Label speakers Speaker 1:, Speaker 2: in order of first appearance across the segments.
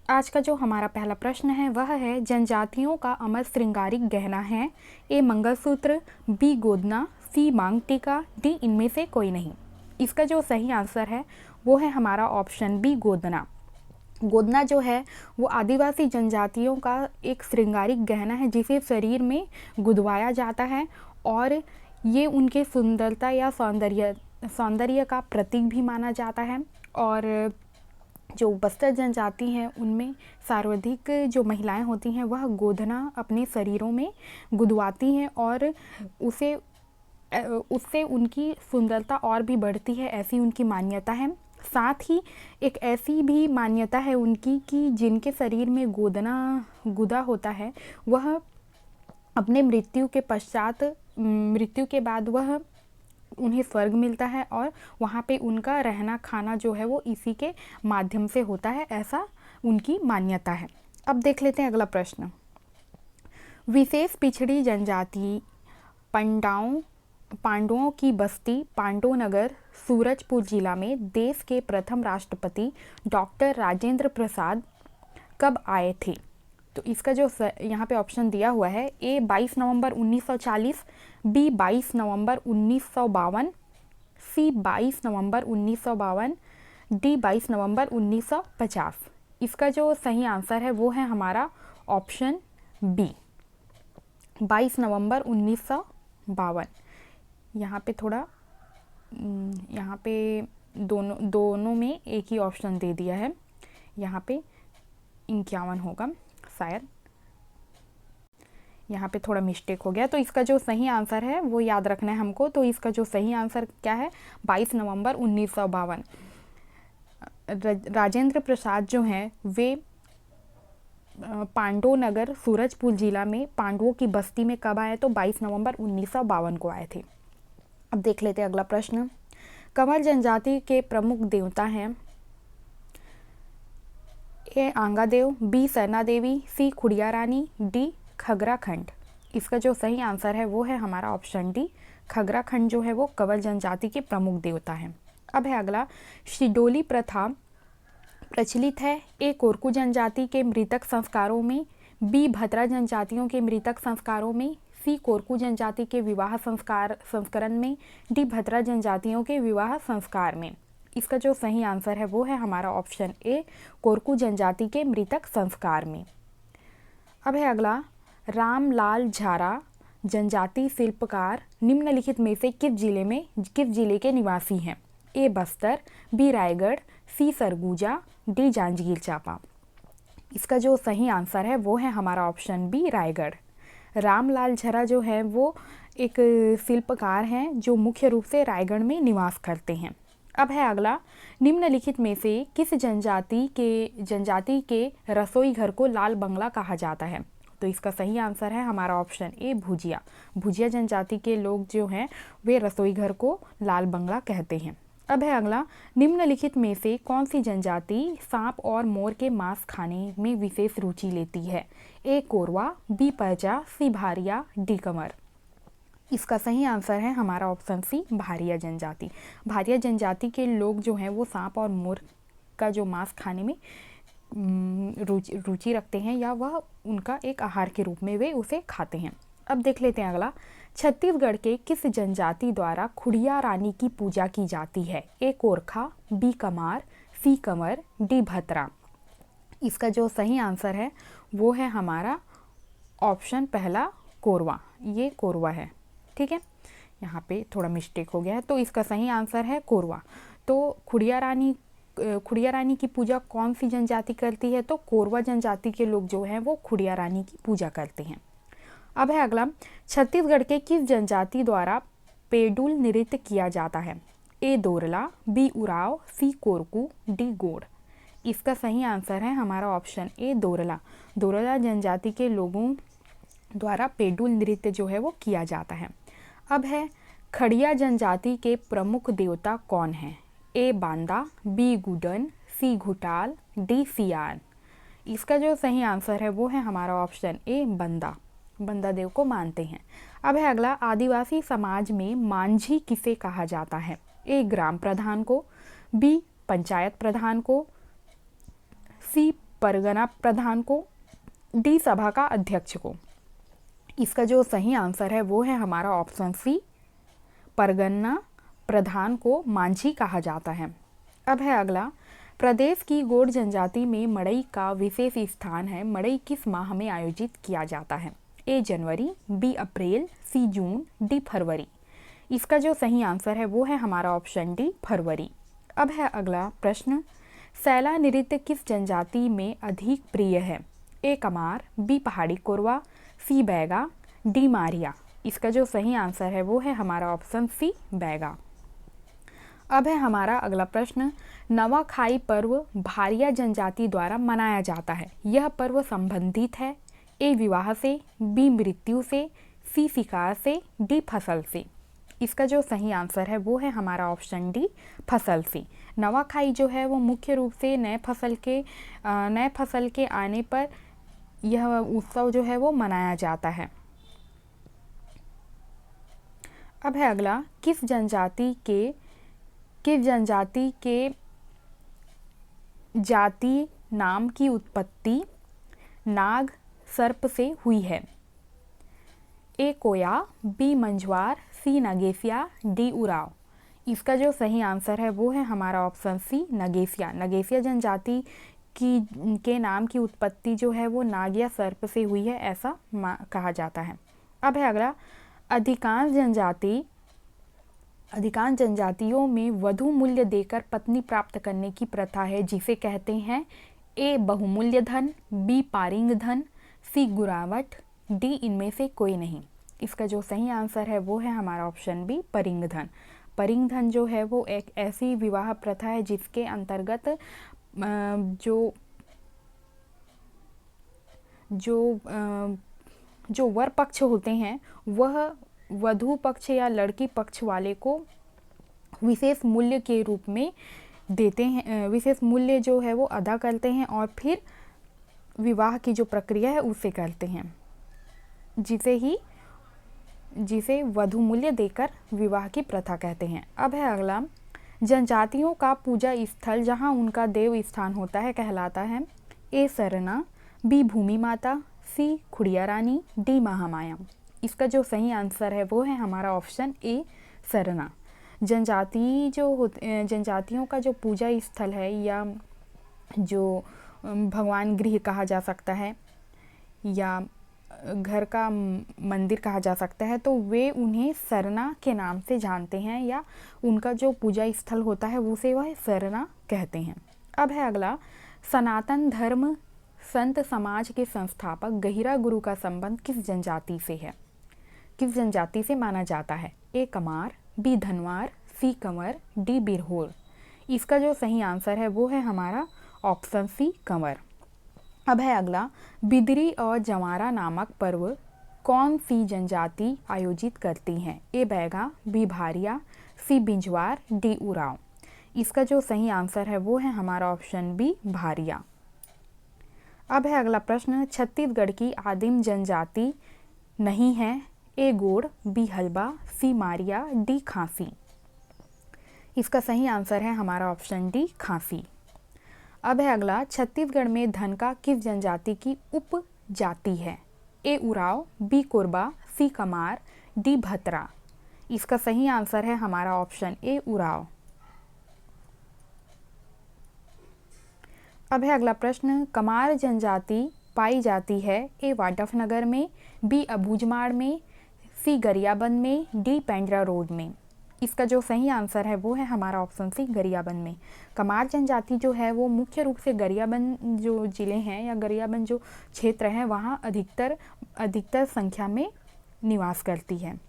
Speaker 1: आज का जो हमारा पहला प्रश्न है वह है जनजातियों का अमर श्रृंगारिक गहना है। ए मंगलसूत्र, बी गोदना, सी मांग टीका, डी इनमें से कोई नहीं। इसका जो सही आंसर है वो है हमारा ऑप्शन बी गोदना। गोदना जो है वो आदिवासी जनजातियों का एक श्रृंगारिक गहना है जिसे शरीर में गुदवाया जाता है और ये उनके सुंदरता या सौंदर्य का प्रतीक भी माना जाता है। और जो बस्तर जनजाति हैं उनमें सर्वाधिक जो महिलाएं होती हैं वह गोदना अपने शरीरों में गुदवाती हैं और उससे उनकी सुंदरता और भी बढ़ती है, ऐसी उनकी मान्यता है। साथ ही एक ऐसी भी मान्यता है उनकी कि जिनके शरीर में गोदना गुदा होता है वह अपने मृत्यु के बाद वह उन्हें स्वर्ग मिलता है और वहाँ पे उनका रहना खाना जो है वो इसी के माध्यम से होता है, ऐसा उनकी मान्यता है। अब देख लेते हैं अगला प्रश्न। विशेष पिछड़ी जनजाति पांडवों की बस्ती पांडवनगर सूरजपुर जिला में देश के प्रथम राष्ट्रपति डॉक्टर राजेंद्र प्रसाद कब आए थे? तो इसका जो यहाँ पे ऑप्शन दिया हुआ है, ए 22 नवंबर 1940, बी 22 नवंबर 1952, सी 22 नवंबर 1952, डी 22 नवंबर 1950। इसका जो सही आंसर है वो है हमारा ऑप्शन बी 22 नवंबर 1952। यहाँ पे थोड़ा यहाँ पे दोनों में एक ही ऑप्शन दे दिया है, यहाँ पे 51 होगा शायद, यहाँ पे थोड़ा मिस्टेक हो गया। तो इसका जो सही आंसर है वो याद रखना है हमको। तो इसका जो सही आंसर क्या है, 22 नवंबर 1952। राजेंद्र प्रसाद जो हैं वे पांडवनगर सूरजपुर जिला में पांडवों की बस्ती में कब आए? तो 22 नवंबर 1952 को आए थे। अब देख लेते हैं अगला प्रश्न। कंवर जनजाति के प्रमुख देवता हैं, ए आंगादेव, बी सरना देवी, सी खुड़िया रानी, डी खगराखंड। इसका जो सही आंसर है वो है हमारा ऑप्शन डी खगराखंड जो है वो कंवर जनजाति के प्रमुख देवता हैं। अब है अगला, शिडोली प्रथा प्रचलित है, ए कोरकू जनजाति के मृतक संस्कारों में, बी भद्रा जनजातियों के मृतक संस्कारों में, सी कोरकू जनजाति के विवाह संस्करण में, डी भद्रा जनजातियों के विवाह संस्कार में। इसका जो सही आंसर है वो है हमारा ऑप्शन ए कोरकू जनजाति के मृतक संस्कार में। अब है अगला, रामलाल झारा जनजाति शिल्पकार निम्नलिखित में से किस जिले के निवासी हैं? ए बस्तर, बी रायगढ़, सी सरगुजा, डी जांजगीर चांपा। इसका जो सही आंसर है वो है हमारा ऑप्शन बी रायगढ़। रामलाल झारा जो है वो एक शिल्पकार हैं जो मुख्य रूप से रायगढ़ में निवास करते हैं। अब है अगला, निम्नलिखित में से किस जनजाति के रसोई घर को लाल बंगला कहा जाता है? तो इसका सही आंसर है हमारा ऑप्शन ए भुजिया जनजाति के लोग जो हैं वे रसोई घर को लाल बंगला कहते हैं। अब है अगला, निम्नलिखित में से कौन सी जनजाति सांप और मोर के मांस खाने में विशेष रुचि लेती है? ए कोरवा, बी परजा, सी भारिया, डी कंवर। इसका सही आंसर है हमारा ऑप्शन सी भारिया जनजाति। भारिया जनजाति के लोग जो हैं वो सांप और मोर का जो मांस खाने में रुचि रखते हैं या वह उनका एक आहार के रूप में वे उसे खाते हैं। अब देख लेते हैं अगला, छत्तीसगढ़ के किस जनजाति द्वारा खुड़िया रानी की पूजा की जाती है? ए कोरखा, बी कमार, सी कंवर, डी भतरा। इसका जो सही आंसर है वो है हमारा ऑप्शन पहला कोरवा। ये कोरवा है, ठीक है, यहाँ पे थोड़ा मिस्टेक हो गया है। तो इसका सही आंसर है कोरवा। तो खुड़िया रानी की पूजा कौन सी जनजाति करती है? तो कोरवा जनजाति के लोग जो हैं वो खुड़िया रानी की पूजा करते हैं। अब है अगला, छत्तीसगढ़ के किस जनजाति द्वारा पेडुल नृत्य किया जाता है? ए दोरला, बी उराव, सी कोरकू, डी गोड़। इसका सही आंसर है हमारा ऑप्शन ए दोरला जनजाति के लोगों द्वारा पेडुल नृत्य जो है वो किया जाता है। अब है, खड़िया जनजाति के प्रमुख देवता कौन हैं? ए बांदा, बी गुडन, सी घुटाल, डी सियान। इसका जो सही आंसर है वो है हमारा ऑप्शन ए बंदा देव को मानते हैं। अब है अगला, आदिवासी समाज में मांझी किसे कहा जाता है? ए ग्राम प्रधान को, बी पंचायत प्रधान को, सी परगना प्रधान को, डी सभा का अध्यक्ष को। इसका जो सही आंसर है वो है हमारा ऑप्शन सी, परगना प्रधान को मांझी कहा जाता है। अब है अगला, प्रदेश की गोंड जनजाति में मड़ई का विशेष स्थान है। मड़ई किस माह में आयोजित किया जाता है? ए जनवरी, बी अप्रैल, सी जून, डी फरवरी। इसका जो सही आंसर है वो है हमारा ऑप्शन डी, फरवरी। अब है अगला प्रश्न, सैला नृत्य किस जनजाति में अधिक प्रिय है? ए कमार, बी पहाड़ी कोरवा, सी बैगा, डी मारिया। इसका जो सही आंसर है वो है हमारा ऑप्शन सी, बैगा। अब है हमारा अगला प्रश्न, नवाखाई पर्व भारिया जनजाति द्वारा मनाया जाता है। यह पर्व संबंधित है ए विवाह से, बी मृत्यु से, सी शिकार से, डी फसल से। इसका जो सही आंसर है वो है हमारा ऑप्शन डी, फसल से। नवाखाई जो है वो मुख्य रूप से नए फसल के आने पर यह उत्सव जो है वो मनाया जाता है। अब है अगला, किस जनजाति के जाति नाम की उत्पत्ति नाग सर्प से हुई है? ए कोया, बी मंझवार, सी नगेसिया, डी उराव। इसका जो सही आंसर है वो है हमारा ऑप्शन सी, नगेसिया। नगेसिया जनजाति के नाम की उत्पत्ति जो है वो नाग या सर्प से हुई है, ऐसा कहा जाता है। अब है अगला, अधिकांश जनजातियों में वधु मूल्य देकर पत्नी प्राप्त करने की प्रथा है, जिसे कहते हैं ए बहुमूल्य धन, बी पारिंग धन, सी गुरावट, डी इनमें से कोई नहीं। इसका जो सही आंसर है वो है हमारा ऑप्शन बी, परिंग धन। परिंग धन जो है वो एक ऐसी विवाह प्रथा है जिसके अंतर्गत जो वर पक्ष होते हैं वह वधू पक्ष या लड़की पक्ष वाले को विशेष मूल्य के रूप में देते हैं, विशेष मूल्य जो है वो अदा करते हैं और फिर विवाह की जो प्रक्रिया है उसे करते हैं, जिसे वधू मूल्य देकर विवाह की प्रथा कहते हैं। अब है अगला, जनजातियों का पूजा स्थल जहां उनका देव स्थान होता है कहलाता है ए सरना, बी भूमि माता, सी खुड़िया रानी, डी महामाया। इसका जो सही आंसर है वो है हमारा ऑप्शन ए, सरना। जनजातियों का जो पूजा स्थल है या जो भगवान गृह कहा जा सकता है या घर का मंदिर कहा जा सकता है, तो वे उन्हें सरना के नाम से जानते हैं या उनका जो पूजा स्थल होता है उसे वह सरना कहते हैं। अब है अगला, सनातन धर्म संत समाज के संस्थापक गहिरा गुरु का संबंध किस जनजाति से है? किस जनजाति से माना जाता है? ए कमार, बी धनवार, सी कंवर, डी बिरहोर। इसका जो सही आंसर है वो है हमारा ऑप्शन सी, कंवर। अब है अगला, बिदरी और जवारा नामक पर्व कौन सी जनजाति आयोजित करती हैं? ए बैगा, बी भारिया, सी बिंजवार, डी उराव। इसका जो सही आंसर है वो है हमारा ऑप्शन बी, भारिया। अब है अगला प्रश्न, छत्तीसगढ़ की आदिम जनजाति नहीं है? ए गोड़, बी हलबा, सी मारिया, डी खांसी। इसका सही आंसर है हमारा ऑप्शन डी, खांसी। अब है अगला, छत्तीसगढ़ में धनका किस जनजाति की उप जाति है? ए उराव, बी कोरबा, सी कमार, डी भतरा। इसका सही आंसर है हमारा ऑप्शन ए, उराव। अब है अगला प्रश्न, कमार जनजाति पाई जाती है ए वाड्डफनगर में, बी अबूझमाड़ में, सी गरियाबंद में, डी पेंड्रा रोड में। इसका जो सही आंसर है वो है हमारा ऑप्शन सी, गरियाबंद में। कमार जनजाति जो है वो मुख्य रूप से गरियाबंद जो जिले हैं या गरियाबंद जो क्षेत्र है वहाँ अधिकतर संख्या में निवास करती है।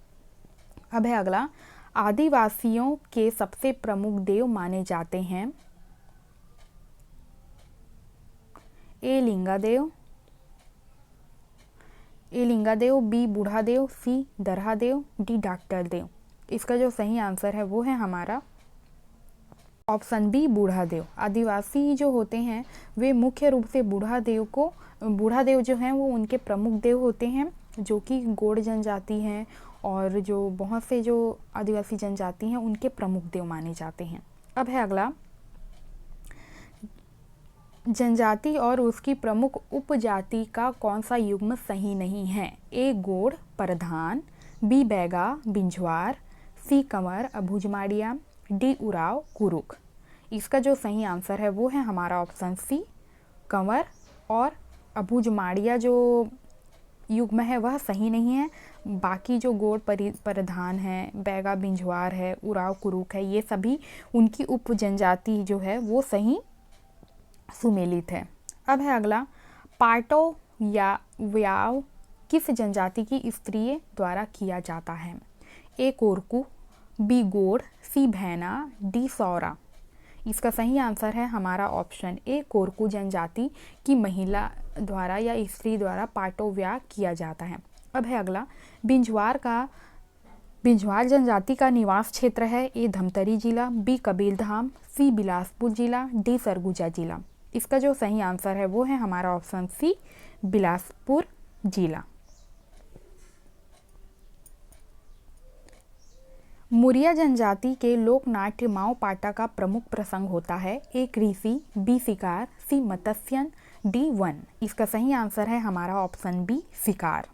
Speaker 1: अब है अगला, आदिवासियों के सबसे प्रमुख देव माने जाते हैं? ए लिंगादेव, बी बूढ़ा देव, सी दरहा देव, डी डॉक्टर देव। इसका जो सही आंसर है वो है हमारा ऑप्शन बी, बूढ़ा देव। आदिवासी जो होते हैं वे मुख्य रूप से बूढ़ा देव जो हैं वो उनके प्रमुख देव होते हैं, जो कि गोंड जनजाति हैं और जो बहुत से जो आदिवासी जनजाति हैं उनके प्रमुख देव माने जाते हैं। अब है अगला, जनजाति और उसकी प्रमुख उपजाति का कौन सा युग्म सही नहीं है? ए गोड़ परधान, बी बैगा बिंझवार, सी कंवर अभुजमाड़िया, डी उराव कुरुक। इसका जो सही आंसर है वो है हमारा ऑप्शन सी कंवर और अभुजमाड़िया जो युग्म है वह सही नहीं है। बाकी जो गोड़ परधान है, बैगा बिंझवार है, उराव कुरुक है, ये सभी उनकी उप जनजाति जो है वो सही सुमेलित है। अब है अगला, पाटो या व्याव किस जनजाति की स्त्री द्वारा किया जाता है? ए कोरकू, बी गोड़, सी भैना, डी सौरा। इसका सही आंसर है हमारा ऑप्शन ए कोरकू जनजाति की महिला द्वारा या स्त्री द्वारा पाटोव्या किया जाता है। अब है अगला, बिंझवार जनजाति का निवास क्षेत्र है ए धमतरी जिला, बी कबीरधाम, सी बिलासपुर जिला, डी सरगुजा जिला। इसका जो सही आंसर है वो है हमारा ऑप्शन सी बिलासपुर जिला। मुरिया जनजाति के लोक नाट्य माओ पाटा का प्रमुख प्रसंग होता है ए कृषि, बी शिकार, सी मत्स्यन, डी वन। इसका सही आंसर है हमारा ऑप्शन बी शिकार।